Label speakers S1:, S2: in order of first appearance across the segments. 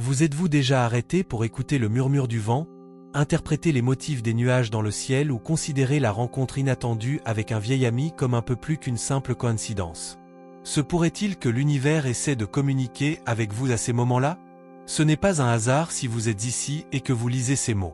S1: Vous êtes-vous déjà arrêté pour écouter le murmure du vent, interpréter les motifs des nuages dans le ciel ou considérer la rencontre inattendue avec un vieil ami comme un peu plus qu'une simple coïncidence? Se pourrait-il que l'univers essaie de communiquer avec vous à ces moments-là? Ce n'est pas un hasard si vous êtes ici et que vous lisez ces mots.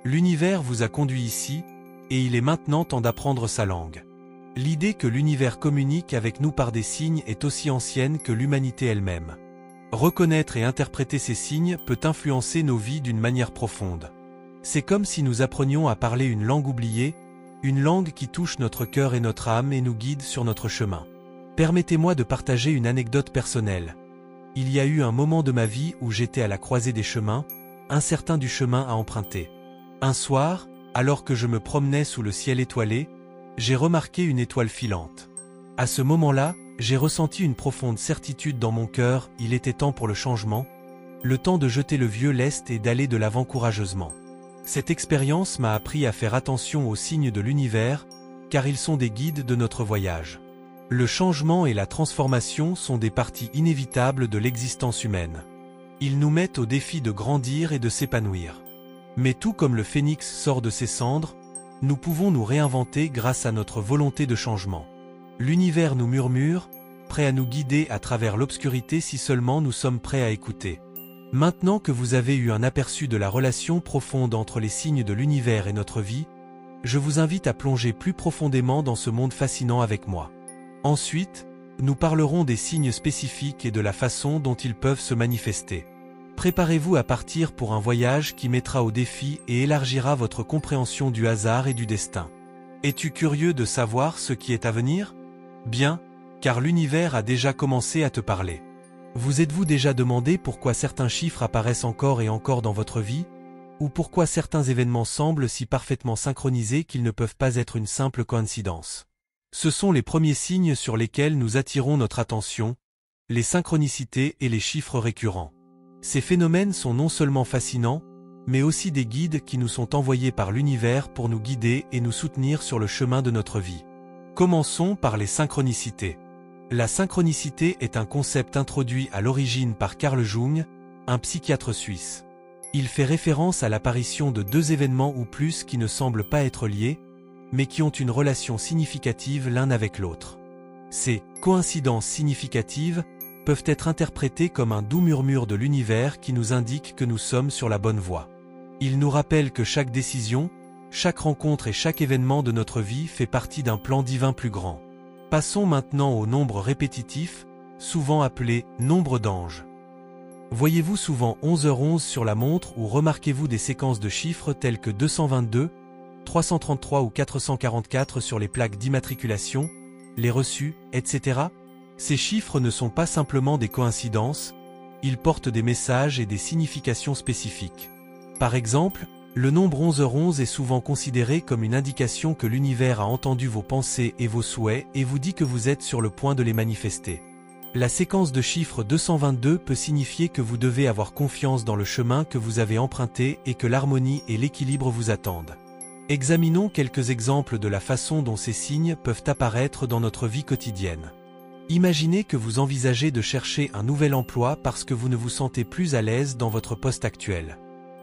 S1: L'univers vous a conduit ici, et il est maintenant temps d'apprendre sa langue. L'idée que l'univers communique avec nous par des signes est aussi ancienne que l'humanité elle-même. Reconnaître et interpréter ces signes peut influencer nos vies d'une manière profonde. C'est comme si nous apprenions à parler une langue oubliée, une langue qui touche notre cœur et notre âme et nous guide sur notre chemin. Permettez-moi de partager une anecdote personnelle. Il y a eu un moment de ma vie où j'étais à la croisée des chemins, incertain du chemin à emprunter. Un soir, alors que je me promenais sous le ciel étoilé, j'ai remarqué une étoile filante. À ce moment-là, j'ai ressenti une profonde certitude dans mon cœur, il était temps pour le changement, le temps de jeter le vieux lest et d'aller de l'avant courageusement. Cette expérience m'a appris à faire attention aux signes de l'univers, car ils sont des guides de notre voyage. Le changement et la transformation sont des parties inévitables de l'existence humaine. Ils nous mettent au défi de grandir et de s'épanouir. Mais tout comme le phénix sort de ses cendres, nous pouvons nous réinventer grâce à notre volonté de changement. L'univers nous murmure, prêt à nous guider à travers l'obscurité si seulement nous sommes prêts à écouter. Maintenant que vous avez eu un aperçu de la relation profonde entre les signes de l'univers et notre vie, je vous invite à plonger plus profondément dans ce monde fascinant avec moi. Ensuite, nous parlerons des signes spécifiques et de la façon dont ils peuvent se manifester. Préparez-vous à partir pour un voyage qui mettra au défi et élargira votre compréhension du hasard et du destin. Es-tu curieux de savoir ce qui est à venir? Bien, car l'univers a déjà commencé à te parler. Vous êtes-vous déjà demandé pourquoi certains chiffres apparaissent encore et encore dans votre vie? Ou pourquoi certains événements semblent si parfaitement synchronisés qu'ils ne peuvent pas être une simple coïncidence? Ce sont les premiers signes sur lesquels nous attirons notre attention, les synchronicités et les chiffres récurrents. Ces phénomènes sont non seulement fascinants, mais aussi des guides qui nous sont envoyés par l'univers pour nous guider et nous soutenir sur le chemin de notre vie. Commençons par les synchronicités. La synchronicité est un concept introduit à l'origine par Carl Jung, un psychiatre suisse. Il fait référence à l'apparition de deux événements ou plus qui ne semblent pas être liés, mais qui ont une relation significative l'un avec l'autre. Ces coïncidences significatives peuvent être interprétées comme un doux murmure de l'univers qui nous indique que nous sommes sur la bonne voie. Il nous rappelle que chaque décision, chaque rencontre et chaque événement de notre vie fait partie d'un plan divin plus grand. Passons maintenant au nombre répétitif, souvent appelé nombre d'anges. Voyez-vous souvent 11h11 sur la montre ou remarquez-vous des séquences de chiffres tels que 222, 333 ou 444 sur les plaques d'immatriculation, les reçus, etc. Ces chiffres ne sont pas simplement des coïncidences, ils portent des messages et des significations spécifiques. Par exemple, le nombre 11h11 est souvent considéré comme une indication que l'univers a entendu vos pensées et vos souhaits et vous dit que vous êtes sur le point de les manifester. La séquence de chiffres 222 peut signifier que vous devez avoir confiance dans le chemin que vous avez emprunté et que l'harmonie et l'équilibre vous attendent. Examinons quelques exemples de la façon dont ces signes peuvent apparaître dans notre vie quotidienne. Imaginez que vous envisagez de chercher un nouvel emploi parce que vous ne vous sentez plus à l'aise dans votre poste actuel.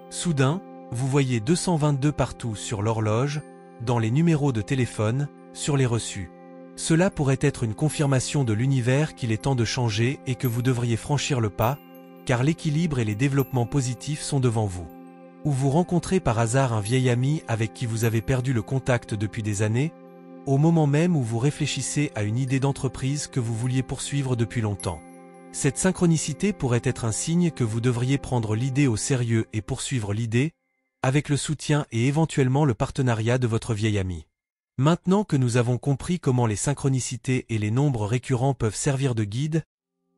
S1: Soudain, vous voyez 222 partout sur l'horloge, dans les numéros de téléphone, sur les reçus. Cela pourrait être une confirmation de l'univers qu'il est temps de changer et que vous devriez franchir le pas, car l'équilibre et les développements positifs sont devant vous. Ou vous rencontrez par hasard un vieil ami avec qui vous avez perdu le contact depuis des années, au moment même où vous réfléchissez à une idée d'entreprise que vous vouliez poursuivre depuis longtemps. Cette synchronicité pourrait être un signe que vous devriez prendre l'idée au sérieux et poursuivre l'idée, avec le soutien et éventuellement le partenariat de votre vieil ami. Maintenant que nous avons compris comment les synchronicités et les nombres récurrents peuvent servir de guide,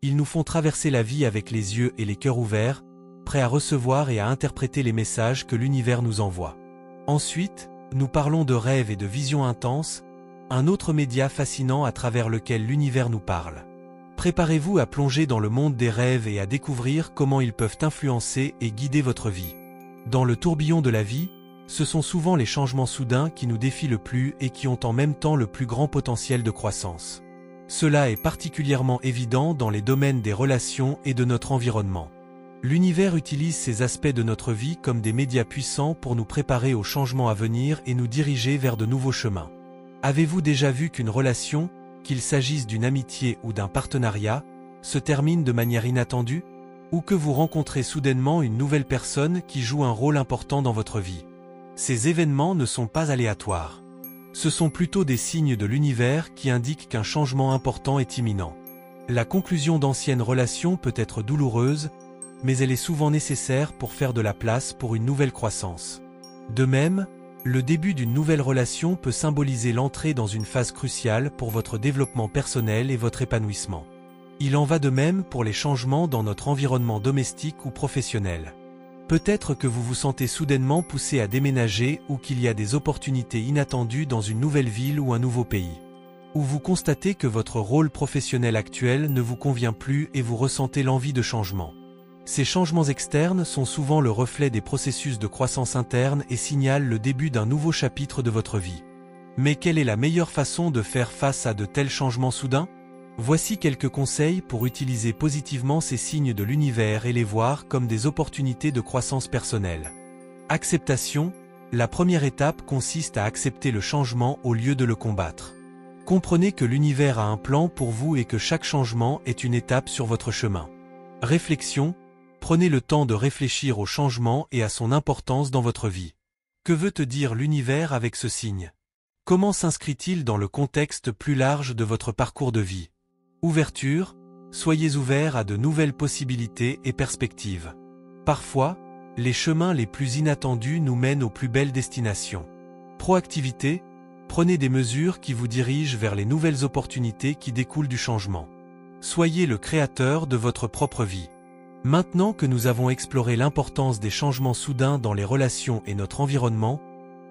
S1: ils nous font traverser la vie avec les yeux et les cœurs ouverts, prêts à recevoir et à interpréter les messages que l'univers nous envoie. Ensuite, nous parlons de rêves et de visions intenses, un autre média fascinant à travers lequel l'univers nous parle. Préparez-vous à plonger dans le monde des rêves et à découvrir comment ils peuvent influencer et guider votre vie. Dans le tourbillon de la vie, ce sont souvent les changements soudains qui nous défient le plus et qui ont en même temps le plus grand potentiel de croissance. Cela est particulièrement évident dans les domaines des relations et de notre environnement. L'univers utilise ces aspects de notre vie comme des médias puissants pour nous préparer aux changements à venir et nous diriger vers de nouveaux chemins. Avez-vous déjà vu qu'une relation, qu'il s'agisse d'une amitié ou d'un partenariat, se termine de manière inattendue? Ou que vous rencontrez soudainement une nouvelle personne qui joue un rôle important dans votre vie? Ces événements ne sont pas aléatoires. Ce sont plutôt des signes de l'univers qui indiquent qu'un changement important est imminent. La conclusion d'anciennes relations peut être douloureuse, mais elle est souvent nécessaire pour faire de la place pour une nouvelle croissance. De même, le début d'une nouvelle relation peut symboliser l'entrée dans une phase cruciale pour votre développement personnel et votre épanouissement. Il en va de même pour les changements dans notre environnement domestique ou professionnel. Peut-être que vous vous sentez soudainement poussé à déménager ou qu'il y a des opportunités inattendues dans une nouvelle ville ou un nouveau pays. Ou vous constatez que votre rôle professionnel actuel ne vous convient plus et vous ressentez l'envie de changement. Ces changements externes sont souvent le reflet des processus de croissance interne et signalent le début d'un nouveau chapitre de votre vie. Mais quelle est la meilleure façon de faire face à de tels changements soudains? Voici quelques conseils pour utiliser positivement ces signes de l'univers et les voir comme des opportunités de croissance personnelle. Acceptation. La première étape consiste à accepter le changement au lieu de le combattre. Comprenez que l'univers a un plan pour vous et que chaque changement est une étape sur votre chemin. Réflexion. Prenez le temps de réfléchir au changement et à son importance dans votre vie. Que veut te dire l'univers avec ce signe? Comment s'inscrit-il dans le contexte plus large de votre parcours de vie? Ouverture. Soyez ouverts à de nouvelles possibilités et perspectives. Parfois, les chemins les plus inattendus nous mènent aux plus belles destinations. Proactivité. Prenez des mesures qui vous dirigent vers les nouvelles opportunités qui découlent du changement. Soyez le créateur de votre propre vie. Maintenant que nous avons exploré l'importance des changements soudains dans les relations et notre environnement,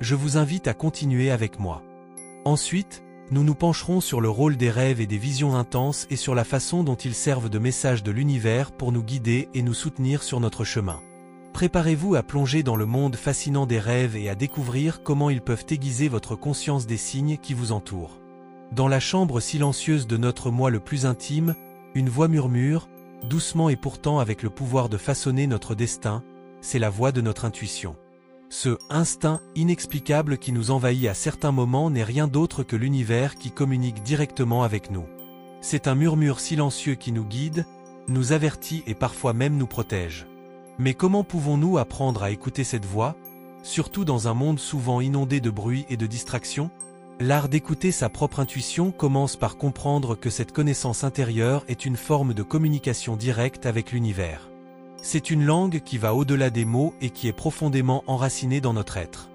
S1: je vous invite à continuer avec moi. Ensuite, nous nous pencherons sur le rôle des rêves et des visions intenses et sur la façon dont ils servent de message de l'univers pour nous guider et nous soutenir sur notre chemin. Préparez-vous à plonger dans le monde fascinant des rêves et à découvrir comment ils peuvent aiguiser votre conscience des signes qui vous entourent. Dans la chambre silencieuse de notre moi le plus intime, une voix murmure, doucement et pourtant avec le pouvoir de façonner notre destin, c'est la voix de notre intuition. Ce instinct inexplicable qui nous envahit à certains moments n'est rien d'autre que l'univers qui communique directement avec nous. C'est un murmure silencieux qui nous guide, nous avertit et parfois même nous protège. Mais comment pouvons-nous apprendre à écouter cette voix, surtout dans un monde souvent inondé de bruit et de distractions? L'art d'écouter sa propre intuition commence par comprendre que cette connaissance intérieure est une forme de communication directe avec l'univers. C'est une langue qui va au-delà des mots et qui est profondément enracinée dans notre être.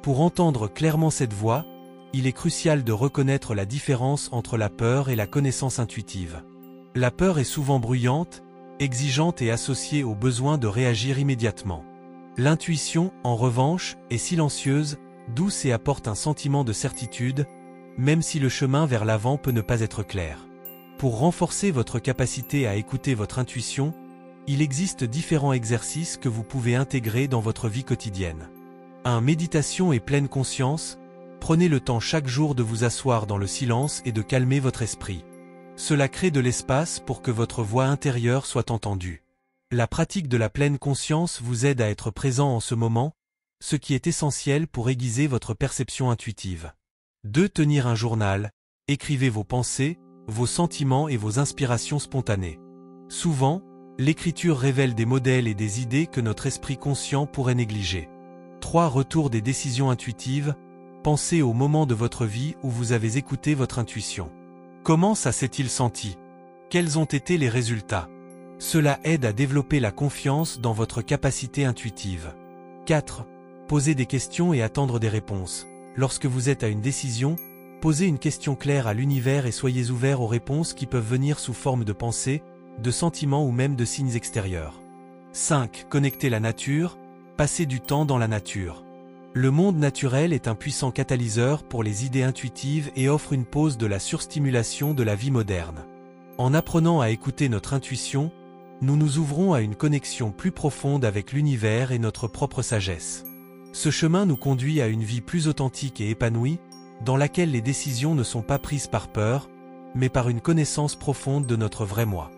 S1: Pour entendre clairement cette voix, il est crucial de reconnaître la différence entre la peur et la connaissance intuitive. La peur est souvent bruyante, exigeante et associée au besoin de réagir immédiatement. L'intuition, en revanche, est silencieuse, douce et apporte un sentiment de certitude, même si le chemin vers l'avant peut ne pas être clair. Pour renforcer votre capacité à écouter votre intuition, il existe différents exercices que vous pouvez intégrer dans votre vie quotidienne. 1. Méditation et pleine conscience. Prenez le temps chaque jour de vous asseoir dans le silence et de calmer votre esprit. Cela crée de l'espace pour que votre voix intérieure soit entendue. La pratique de la pleine conscience vous aide à être présent en ce moment, ce qui est essentiel pour aiguiser votre perception intuitive. 2. Tenir un journal. Écrivez vos pensées, vos sentiments et vos inspirations spontanées. Souvent, l'écriture révèle des modèles et des idées que notre esprit conscient pourrait négliger. 3. Retour des décisions intuitives. Pensez au moment de votre vie où vous avez écouté votre intuition. Comment ça s'est-il senti? Quels ont été les résultats? Cela aide à développer la confiance dans votre capacité intuitive. 4. Posez des questions et attendre des réponses. Lorsque vous êtes à une décision, posez une question claire à l'univers et soyez ouverts aux réponses qui peuvent venir sous forme de pensées, de sentiments ou même de signes extérieurs. 5. Connectez la nature. Passez du temps dans la nature. Le monde naturel est un puissant catalyseur pour les idées intuitives et offre une pause de la surstimulation de la vie moderne. En apprenant à écouter notre intuition, nous nous ouvrons à une connexion plus profonde avec l'univers et notre propre sagesse. Ce chemin nous conduit à une vie plus authentique et épanouie, dans laquelle les décisions ne sont pas prises par peur, mais par une connaissance profonde de notre vrai moi.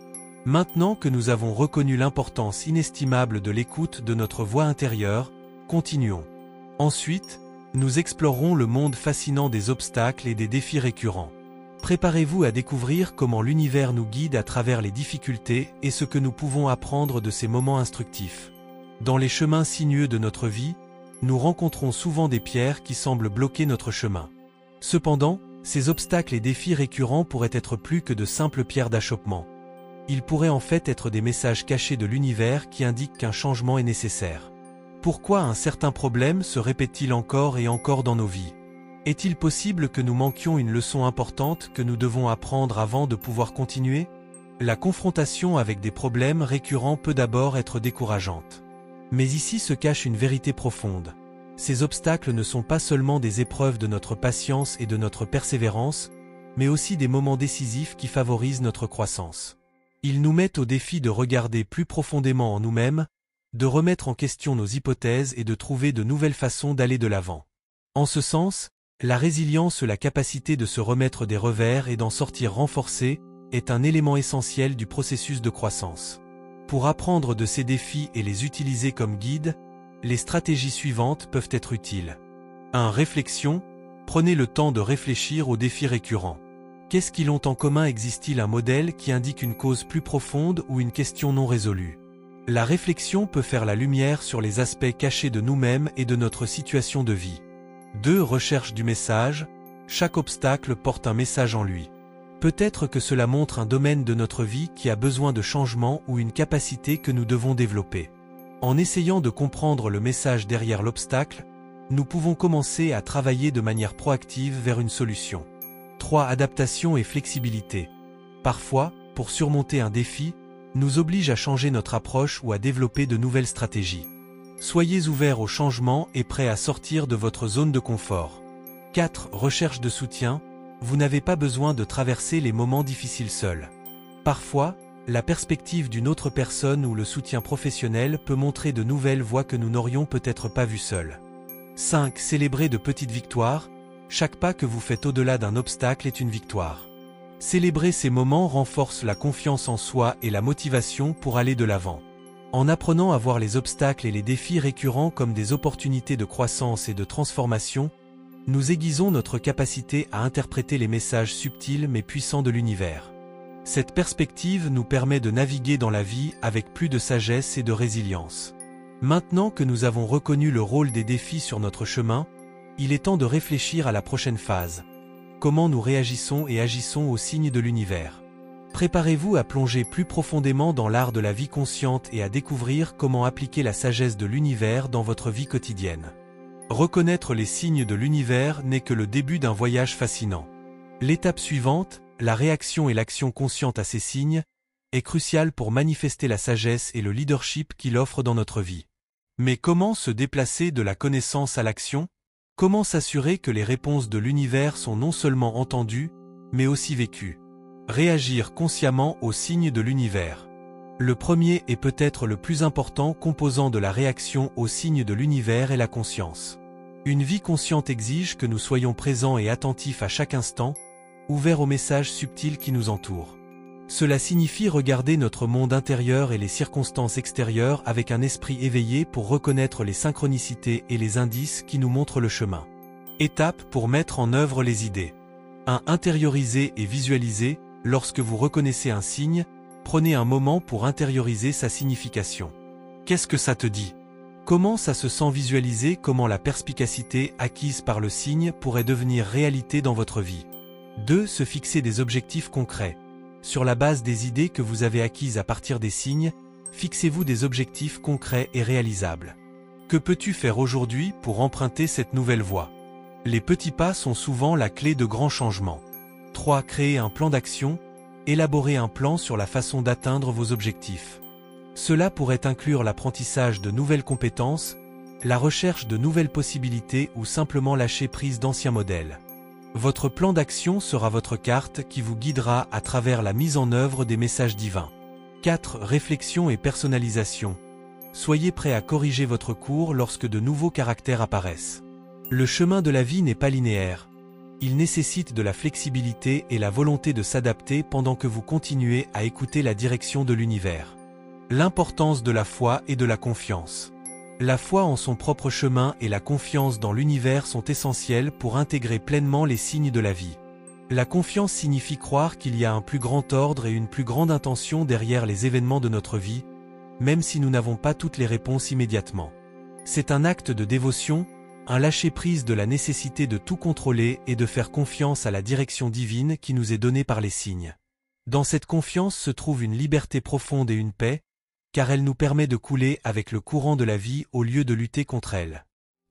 S1: Maintenant que nous avons reconnu l'importance inestimable de l'écoute de notre voix intérieure, continuons. Ensuite, nous explorerons le monde fascinant des obstacles et des défis récurrents. Préparez-vous à découvrir comment l'univers nous guide à travers les difficultés et ce que nous pouvons apprendre de ces moments instructifs. Dans les chemins sinueux de notre vie, nous rencontrons souvent des pierres qui semblent bloquer notre chemin. Cependant, ces obstacles et défis récurrents pourraient être plus que de simples pierres d'achoppement. Ils pourraient en fait être des messages cachés de l'univers qui indiquent qu'un changement est nécessaire. Pourquoi un certain problème se répète-t-il encore et encore dans nos vies? Est-il possible que nous manquions une leçon importante que nous devons apprendre avant de pouvoir continuer? La confrontation avec des problèmes récurrents peut d'abord être décourageante. Mais ici se cache une vérité profonde. Ces obstacles ne sont pas seulement des épreuves de notre patience et de notre persévérance, mais aussi des moments décisifs qui favorisent notre croissance. Ils nous mettent au défi de regarder plus profondément en nous-mêmes, de remettre en question nos hypothèses et de trouver de nouvelles façons d'aller de l'avant. En ce sens, la résilience, la capacité de se remettre des revers et d'en sortir renforcé, est un élément essentiel du processus de croissance. Pour apprendre de ces défis et les utiliser comme guide, les stratégies suivantes peuvent être utiles. 1. Réflexion. Prenez le temps de réfléchir aux défis récurrents. Qu'est-ce qu'ils ont en commun? Existe-t-il un modèle qui indique une cause plus profonde ou une question non résolue? La réflexion peut faire la lumière sur les aspects cachés de nous-mêmes et de notre situation de vie. 2. Recherche du message. Chaque obstacle porte un message en lui. Peut-être que cela montre un domaine de notre vie qui a besoin de changement ou une capacité que nous devons développer. En essayant de comprendre le message derrière l'obstacle, nous pouvons commencer à travailler de manière proactive vers une solution. 3. Adaptation et flexibilité. Parfois, pour surmonter un défi, nous oblige à changer notre approche ou à développer de nouvelles stratégies. Soyez ouverts au changement et prêts à sortir de votre zone de confort. 4. Recherche de soutien. Vous n'avez pas besoin de traverser les moments difficiles seul. Parfois, la perspective d'une autre personne ou le soutien professionnel peut montrer de nouvelles voies que nous n'aurions peut-être pas vues seuls. 5. Célébrez de petites victoires. Chaque pas que vous faites au-delà d'un obstacle est une victoire. Célébrer ces moments renforce la confiance en soi et la motivation pour aller de l'avant. En apprenant à voir les obstacles et les défis récurrents comme des opportunités de croissance et de transformation, nous aiguisons notre capacité à interpréter les messages subtils mais puissants de l'univers. Cette perspective nous permet de naviguer dans la vie avec plus de sagesse et de résilience. Maintenant que nous avons reconnu le rôle des défis sur notre chemin, il est temps de réfléchir à la prochaine phase. Comment nous réagissons et agissons aux signes de l'univers? Préparez-vous à plonger plus profondément dans l'art de la vie consciente et à découvrir comment appliquer la sagesse de l'univers dans votre vie quotidienne. Reconnaître les signes de l'univers n'est que le début d'un voyage fascinant. L'étape suivante, la réaction et l'action consciente à ces signes, est cruciale pour manifester la sagesse et le leadership qu'il offre dans notre vie. Mais comment se déplacer de la connaissance à l'action? Comment s'assurer que les réponses de l'univers sont non seulement entendues, mais aussi vécues? Réagir consciemment aux signes de l'univers. Le premier et peut-être le plus important composant de la réaction aux signes de l'univers est la conscience. Une vie consciente exige que nous soyons présents et attentifs à chaque instant, ouverts aux messages subtils qui nous entourent. Cela signifie regarder notre monde intérieur et les circonstances extérieures avec un esprit éveillé pour reconnaître les synchronicités et les indices qui nous montrent le chemin. Étape pour mettre en œuvre les idées. 1. Intérioriser et visualiser. Lorsque vous reconnaissez un signe, prenez un moment pour intérioriser sa signification. Qu'est-ce que ça te dit? Comment ça se sent visualiser? Comment la perspicacité acquise par le signe pourrait devenir réalité dans votre vie? 2. Se fixer des objectifs concrets. Sur la base des idées que vous avez acquises à partir des signes, fixez-vous des objectifs concrets et réalisables. Que peux-tu faire aujourd'hui pour emprunter cette nouvelle voie? Les petits pas sont souvent la clé de grands changements. 3. Créer un plan d'action. Élaborer un plan sur la façon d'atteindre vos objectifs. Cela pourrait inclure l'apprentissage de nouvelles compétences, la recherche de nouvelles possibilités ou simplement lâcher prise d'anciens modèles. Votre plan d'action sera votre carte qui vous guidera à travers la mise en œuvre des messages divins. 4. Réflexion et personnalisation. Soyez prêt à corriger votre cours lorsque de nouveaux caractères apparaissent. Le chemin de la vie n'est pas linéaire. Il nécessite de la flexibilité et la volonté de s'adapter pendant que vous continuez à écouter la direction de l'univers. L'importance de la foi et de la confiance. La foi en son propre chemin et la confiance dans l'univers sont essentielles pour intégrer pleinement les signes de la vie. La confiance signifie croire qu'il y a un plus grand ordre et une plus grande intention derrière les événements de notre vie, même si nous n'avons pas toutes les réponses immédiatement. C'est un acte de dévotion, un lâcher-prise de la nécessité de tout contrôler et de faire confiance à la direction divine qui nous est donnée par les signes. Dans cette confiance se trouve une liberté profonde et une paix, car elle nous permet de couler avec le courant de la vie au lieu de lutter contre elle.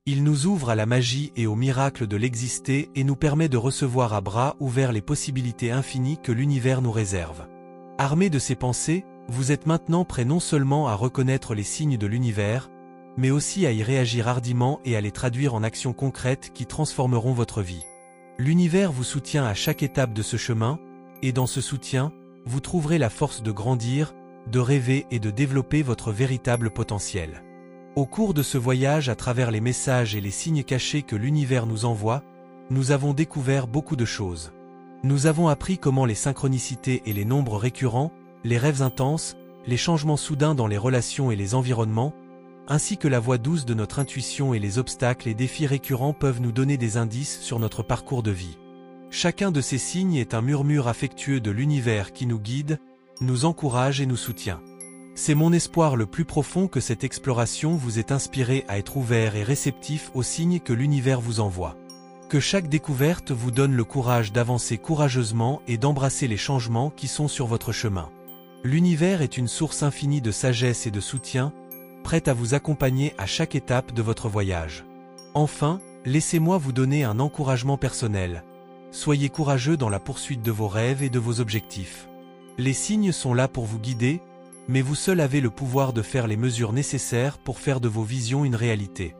S1: Il nous ouvre à la magie et au miracle de l'exister et nous permet de recevoir à bras ouverts les possibilités infinies que l'univers nous réserve. Armé de ces pensées, vous êtes maintenant prêt non seulement à reconnaître les signes de l'univers, mais aussi à y réagir hardiment et à les traduire en actions concrètes qui transformeront votre vie. L'univers vous soutient à chaque étape de ce chemin, et dans ce soutien, vous trouverez la force de grandir, de rêver et de développer votre véritable potentiel. Au cours de ce voyage à travers les messages et les signes cachés que l'univers nous envoie, nous avons découvert beaucoup de choses. Nous avons appris comment les synchronicités et les nombres récurrents, les rêves intenses, les changements soudains dans les relations et les environnements, ainsi que la voix douce de notre intuition et les obstacles et défis récurrents peuvent nous donner des indices sur notre parcours de vie. Chacun de ces signes est un murmure affectueux de l'univers qui nous guide, nous encourage et nous soutient. C'est mon espoir le plus profond que cette exploration vous ait inspiré à être ouvert et réceptif aux signes que l'univers vous envoie. Que chaque découverte vous donne le courage d'avancer courageusement et d'embrasser les changements qui sont sur votre chemin. L'univers est une source infinie de sagesse et de soutien, prête à vous accompagner à chaque étape de votre voyage. Enfin, laissez-moi vous donner un encouragement personnel. Soyez courageux dans la poursuite de vos rêves et de vos objectifs. Les signes sont là pour vous guider, mais vous seul avez le pouvoir de faire les mesures nécessaires pour faire de vos visions une réalité.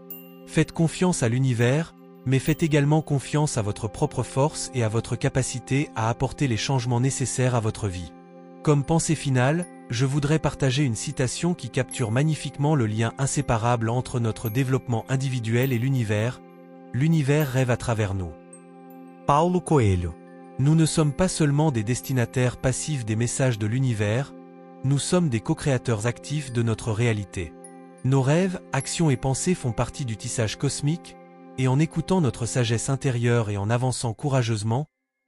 S1: Faites confiance à l'univers, mais faites également confiance à votre propre force et à votre capacité à apporter les changements nécessaires à votre vie. Comme pensée finale, je voudrais partager une citation qui capture magnifiquement le lien inséparable entre notre développement individuel et l'univers. L'univers rêve à travers nous. Paulo Coelho. Nous ne sommes pas seulement des destinataires passifs des messages de l'univers, nous sommes des co-créateurs actifs de notre réalité. Nos rêves, actions et pensées font partie du tissage cosmique, et en écoutant notre sagesse intérieure et en avançant courageusement,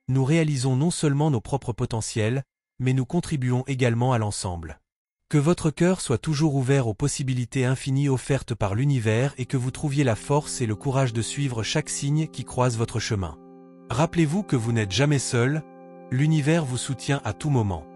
S1: nous réalisons non seulement nos propres potentiels, mais nous contribuons également à l'ensemble. Que votre cœur soit toujours ouvert aux possibilités infinies offertes par l'univers et que vous trouviez la force et le courage de suivre chaque signe qui croise votre chemin. Rappelez-vous que vous n'êtes jamais seul, l'univers vous soutient à tout moment.